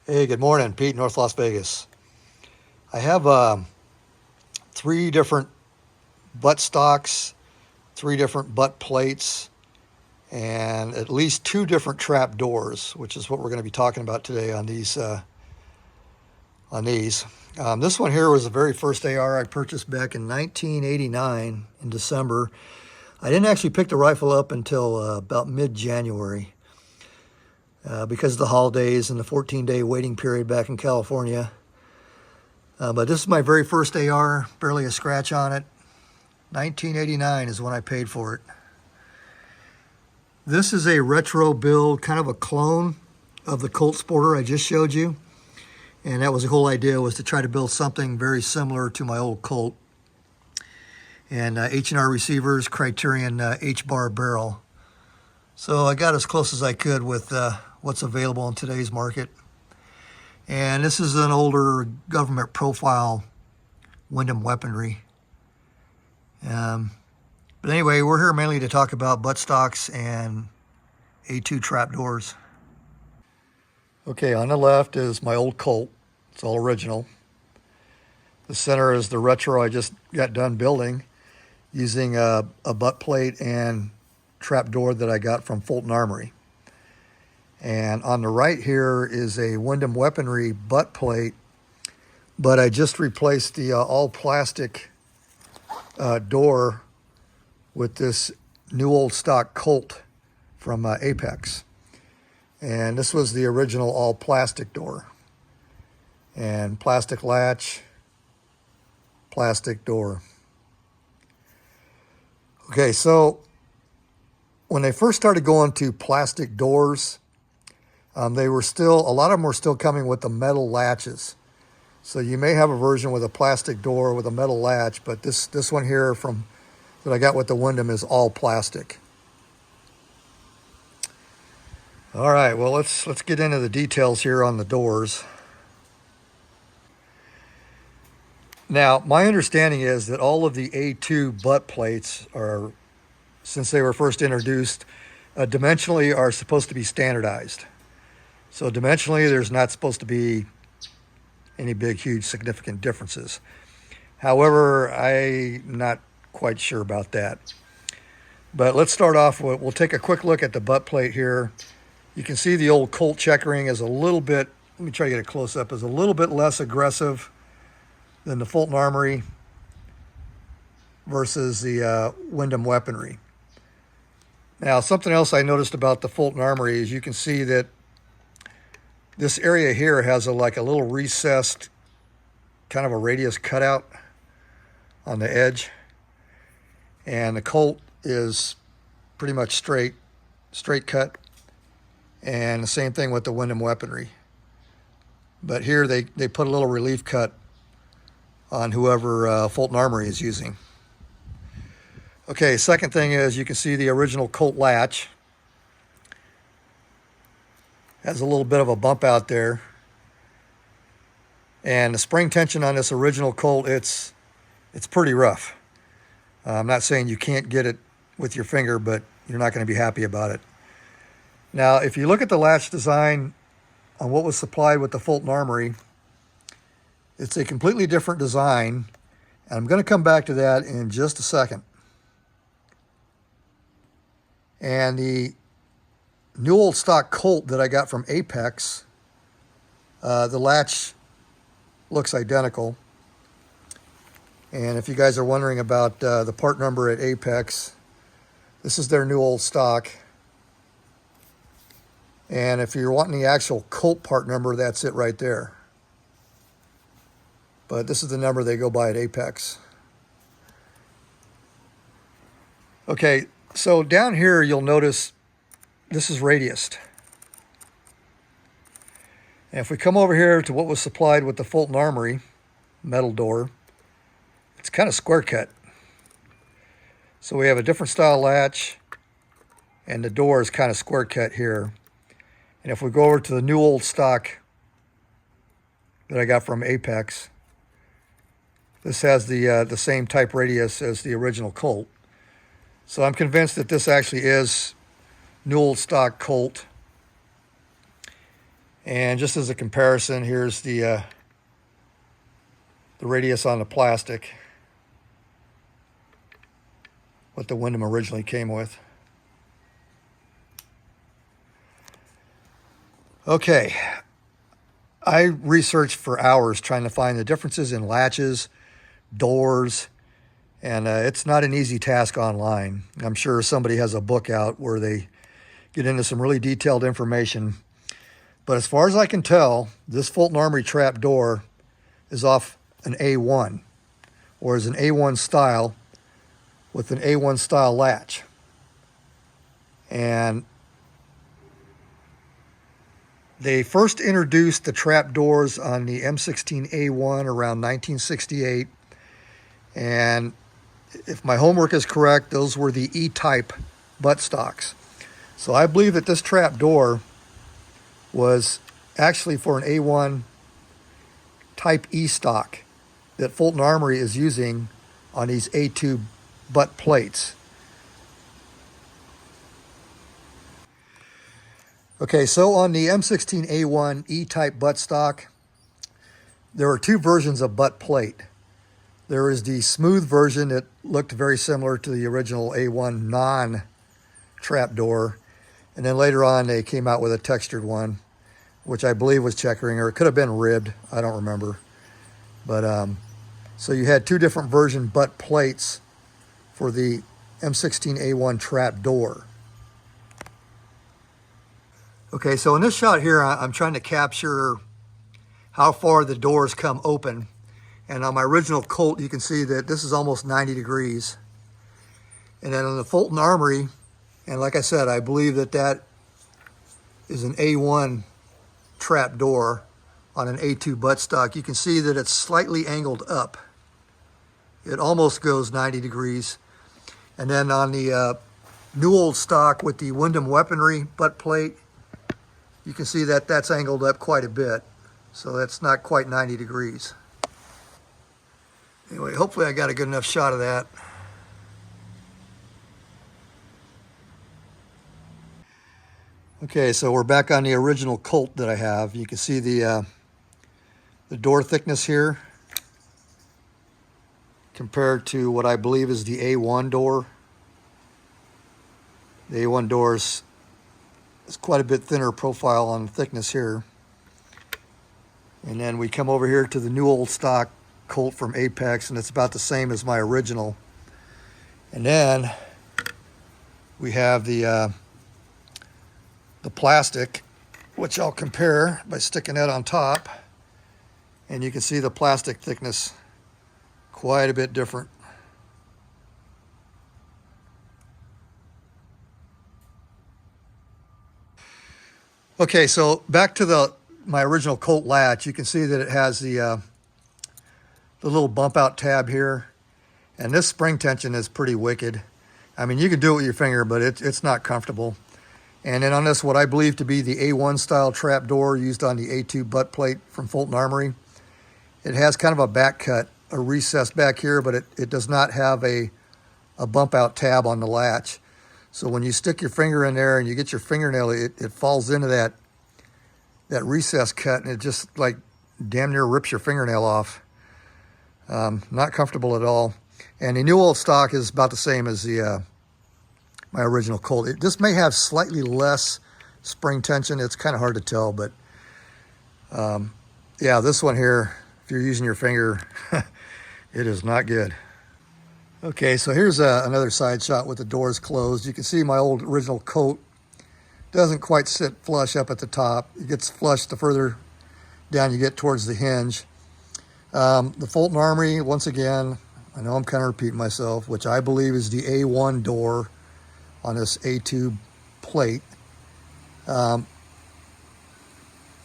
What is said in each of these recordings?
Hey, good morning, Pete, North Las Vegas. I have three different butt stocks, three different butt plates, and at least two different trap doors, which is what we're going to be talking about today on these. This one here was the very first AR I purchased back in 1989 in December. I didn't actually pick the rifle up until about mid-January because of the holidays and the 14-day waiting period back in California. But this is my very first AR, barely a scratch on it. 1989 is when I paid for it. This is a retro build, kind of a clone of the Colt Sporter I just showed you. And that was the whole idea, was to try to build something very similar to my old Colt. And H&R receivers, Criterion H-bar barrel. So I got as close as I could with what's available in today's market. And this is an older government profile Windham weaponry. But anyway, we're here mainly to talk about buttstocks and A2 trapdoors. Okay, on the left is my old Colt. It's all original. The center is the retro I just got done building using a butt plate and trapdoor that I got from Fulton Armory. And on the right here is a Windham weaponry butt plate, but I just replaced the all plastic door with this new old stock Colt from Apex. And this was the original all plastic door. And plastic latch, plastic door. Okay, so when they first started going to plastic doors, they were still, a lot of them were still coming with the metal latches. So you may have a version with a plastic door with a metal latch, but this one here that I got with the Windham is all plastic. All right, well, let's get into the details here on the doors. Now, my understanding is that all of the A2 butt plates are, since they were first introduced, dimensionally are supposed to be standardized. So dimensionally, there's not supposed to be any big, huge, significant differences. However, I'm not quite sure about that. But let's start off with, we'll take a quick look at the butt plate here. You can see the old Colt checkering is a little bit, let me try to get a close-up, is a little bit less aggressive than the Fulton Armory versus the Windham weaponry. Now, something else I noticed about the Fulton Armory is you can see that this area here has like a little recessed, kind of a radius cutout on the edge. And the Colt is pretty much straight cut. And the same thing with the Windham weaponry. But here they put a little relief cut on whoever Fulton Armory is using. Okay, second thing is you can see the original Colt latch has a little bit of a bump out there. And the spring tension on this original Colt, it's pretty rough. I'm not saying you can't get it with your finger, but you're not going to be happy about it. Now, if you look at the latch design on what was supplied with the Fulton Armory, it's a completely different design. And I'm going to come back to that in just a second. And the new old stock Colt that I got from Apex, the latch looks identical. And if you guys are wondering about the part number at Apex, this is their new old stock. And if you're wanting the actual Colt part number, that's it right there. But this is the number they go by at Apex. Okay, so down here you'll notice this is radiused. And if we come over here to what was supplied with the Fulton Armory metal door, it's kind of square cut. So we have a different style latch, and the door is kind of square cut here. And if we go over to the new old stock that I got from Apex, this has the same type radius as the original Colt. So I'm convinced that this actually is new old stock Colt. And just as a comparison, here's the radius on the plastic, what the Windham originally came with. Okay, I researched for hours trying to find the differences in latches, doors, and it's not an easy task online. I'm sure somebody has a book out where they get into some really detailed information. But as far as I can tell, this Fulton Armory trap door is off an A1, or is an A1 style with an A1 style latch. And they first introduced the trap doors on the M16A1 around 1968. And if my homework is correct, those were the E-type buttstocks. So I believe that this trap door was actually for an A1 type E stock that Fulton Armory is using on these A2 butt plates. Okay, so on the M16A1 E-type buttstock, there are two versions of butt plate. There is the smooth version that looked very similar to the original A1 non-trap door. And then later on, they came out with a textured one, which I believe was checkering, or it could have been ribbed. I don't remember. But so you had two different version butt plates for the M16A1 trap door. Okay, so in this shot here, I'm trying to capture how far the doors come open. And on my original Colt, you can see that this is almost 90 degrees. And then on the Fulton Armory, and like I said, I believe that that is an A1 trap door on an A2 buttstock. You can see that it's slightly angled up. It almost goes 90 degrees. And then on the new old stock with the Windham weaponry butt plate, you can see that that's angled up quite a bit. So that's not quite 90 degrees. Anyway, hopefully I got a good enough shot of that. Okay, so we're back on the original Colt that I have. You can see the door thickness here compared to what I believe is the A1 door. The A1 door is quite a bit thinner profile on thickness here. And then we come over here to the new old stock Colt from Apex, and it's about the same as my original. And then we have the plastic, which I'll compare by sticking that on top. And you can see the plastic thickness quite a bit different. Okay, so back to my original Colt latch. You can see that it has the little bump out tab here. And this spring tension is pretty wicked. I mean, you can do it with your finger, but it's not comfortable. And then on this, what I believe to be the A1 style trap door used on the A2 butt plate from Fulton Armory, it has kind of a back cut, a recess back here, but it does not have a bump out tab on the latch. So when you stick your finger in there and you get your fingernail, it falls into that recess cut, and it just like damn near rips your fingernail off. Not comfortable at all. And the new old stock is about the same as my original Colt. This may have slightly less spring tension. It's kind of hard to tell, but yeah, this one here, if you're using your finger, it is not good. Okay, so here's another side shot with the doors closed. You can see my old original Colt doesn't quite sit flush up at the top. It gets flush the further down you get towards the hinge. The Fulton Armory, once again, I know I'm kind of repeating myself, which I believe is the A1 door on this A2 plate. A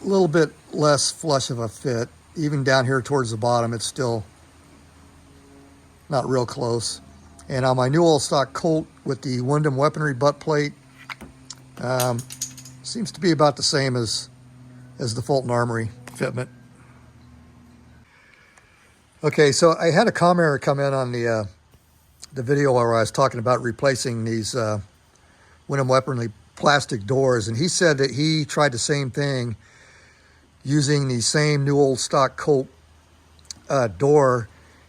little bit less flush of a fit. Even down here towards the bottom, it's still not real close. And on my new old stock Colt with the Windham weaponry butt plate, seems to be about the same as the Fulton Armory fitment. Okay, so I had a commenter come in on the video where I was talking about replacing these Windham weaponry plastic doors, and he said that he tried the same thing using the same new old stock Colt door.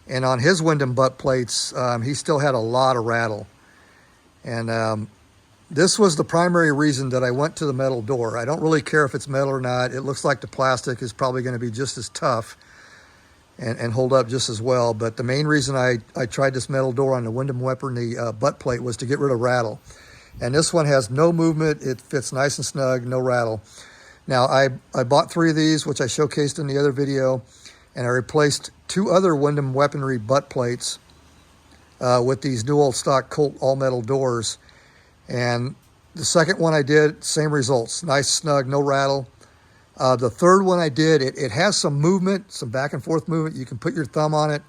And on his Windham butt plates, he still had a lot of rattle. And this was the primary reason that I went to the metal door. I don't really care if it's metal or not. It looks like the plastic is probably going to be just as tough and hold up just as well. But the main reason I tried this metal door on the Windham weapon, the butt plate, was to get rid of rattle. And this one has no movement. It fits nice and snug, no rattle. Now, I bought 3 of these, which I showcased in the other video, and I replaced 2 other Windham weaponry butt plates with these new old stock Colt all-metal doors. And the second one I did, same results. Nice, snug, no rattle. The third one I did, it has some movement, some back and forth movement. You can put your thumb on it,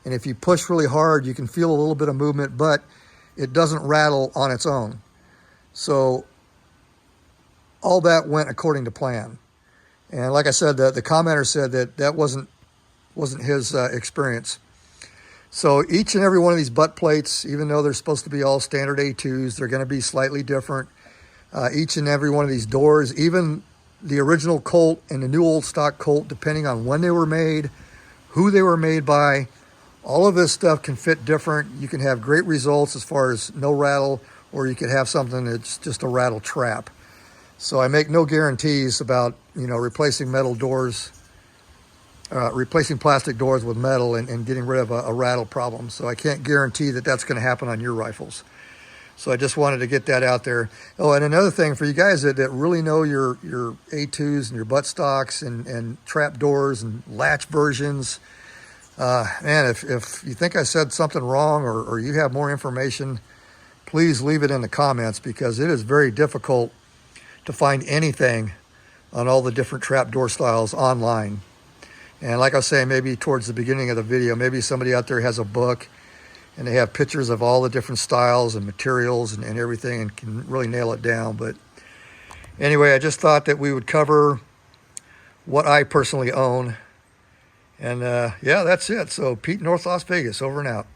and if you push really hard, you can feel a little bit of movement, but it doesn't rattle on its own. So all that went according to plan. And like I said, the commenter said that wasn't his experience. So each and every one of these butt plates, even though they're supposed to be all standard A2s, they're going to be slightly different. Each and every one of these doors, even the original Colt and the new old stock Colt, depending on when they were made, who they were made by, all of this stuff can fit different. You can have great results as far as no rattle, or you could have something that's just a rattle trap. So I make no guarantees about, replacing metal doors, replacing plastic doors with metal and getting rid of a rattle problem. So I can't guarantee that that's going to happen on your rifles. So I just wanted to get that out there. Oh, and another thing for you guys that really know your A2s and your butt stocks and trap doors and latch versions, man, if you think I said something wrong or you have more information, please leave it in the comments, because it is very difficult to find anything on all the different trap door styles online. And like I was saying, maybe towards the beginning of the video, maybe somebody out there has a book and they have pictures of all the different styles and materials and everything and can really nail it down. But anyway, I just thought that we would cover what I personally own. And yeah, that's it. So Pete, North Las Vegas, over and out.